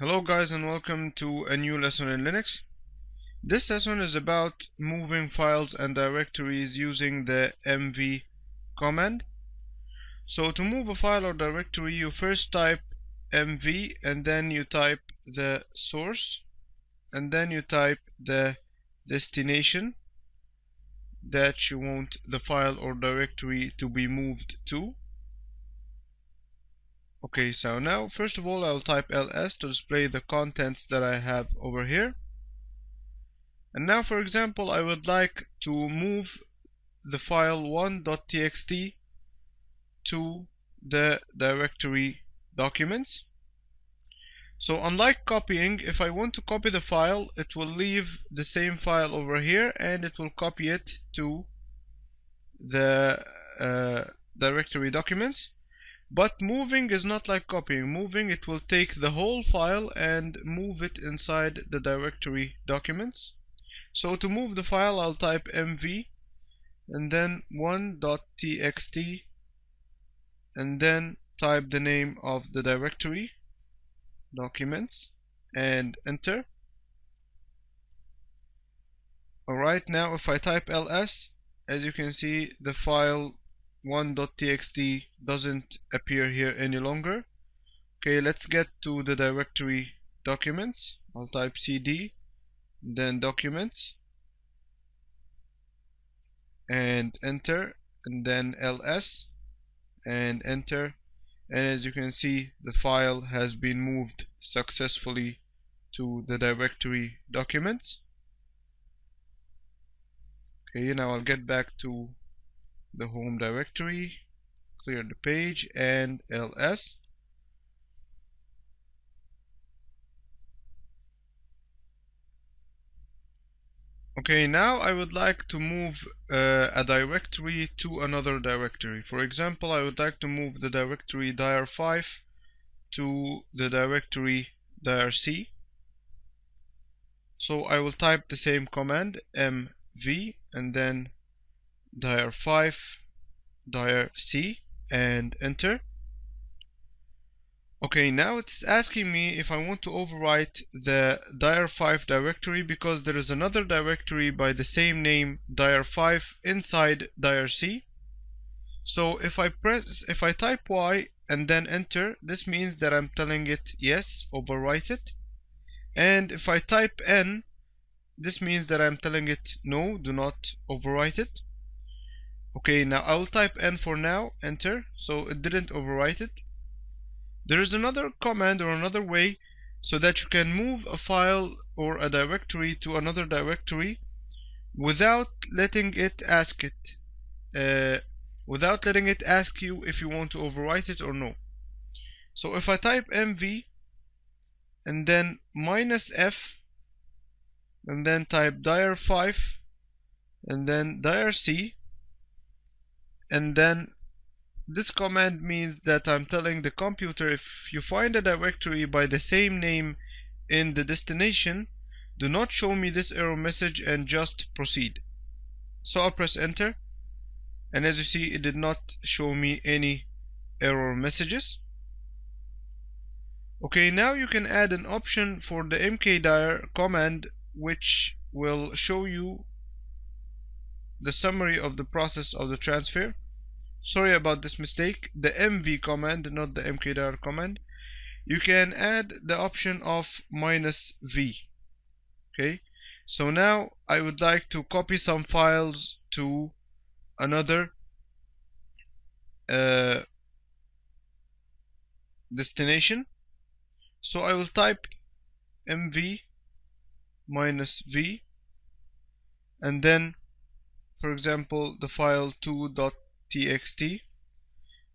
Hello guys, and welcome to a new lesson in Linux. This lesson is about moving files and directories using the mv command. So to move a file or directory, you first type mv and then you type the source and then you type the destination that you want the file or directory to be moved to. Okay, so now first of all I'll type ls to display the contents that I have over here. And now, for example, I would like to move the file 1.txt to the directory documents. So unlike copying, if I want to copy the file, it will leave the same file over here and it will copy it to the directory documents. But moving is not like copying. Moving, it will take the whole file and move it inside the directory documents. So to move the file, I'll type mv and then 1.txt and then type the name of the directory documents and enter. Alright, now if I type ls, as you can see, the file 1.txt doesn't appear here any longer. Okay, let's get to the directory documents. I'll type cd, then documents, and enter, and then ls, and enter. And as you can see, the file has been moved successfully to the directory documents. Okay, now I'll get back to the home directory, clear the page, and ls. Okay, now I would like to move a directory to another directory. For example, I would like to move the directory dir5 to the directory dirc. So I will type the same command mv and then dir5 dirc and enter. Okay, now it's asking me if I want to overwrite the dir5 directory because there is another directory by the same name dir5 inside dirc. So if I type y and then enter, this means that I'm telling it yes, overwrite it. And if I type n, this means that I'm telling it no, do not overwrite it. Okay, now I will type n for now, enter, so it didn't overwrite it. There is another command or another way so that you can move a file or a directory to another directory without letting it ask you if you want to overwrite it or no. So if I type mv and then -f and then type dir5 and then dirc, and then this command means that I'm telling the computer, if you find a directory by the same name in the destination, do not show me this error message and just proceed. So I'll press enter, and as you see, it did not show me any error messages. Okay, now you can add an option for the mkdir command which will show you the summary of the process of the transfer. Sorry about this mistake, the mv command, not the mkdir command. You can add the option of -v. Okay, so now I would like to copy some files to another destination. So I will type mv -v and then, for example, the file 2.txt,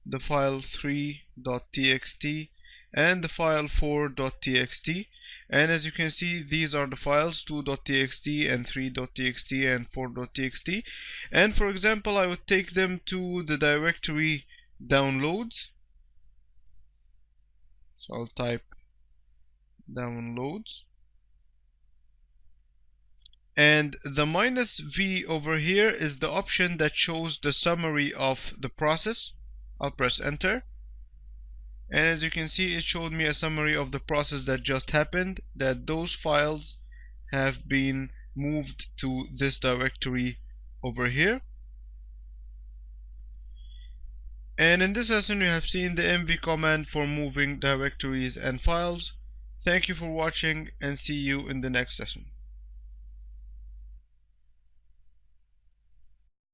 the file 3.txt, and the file 4.txt. And as you can see, these are the files 2.txt and 3.txt and 4.txt. And for example, I would take them to the directory downloads. So I'll type downloads. And the -v over here is the option that shows the summary of the process. I'll press enter. And as you can see, it showed me a summary of the process that just happened, that those files have been moved to this directory over here. And in this lesson you have seen the mv command for moving directories and files. Thank you for watching and see you in the next session.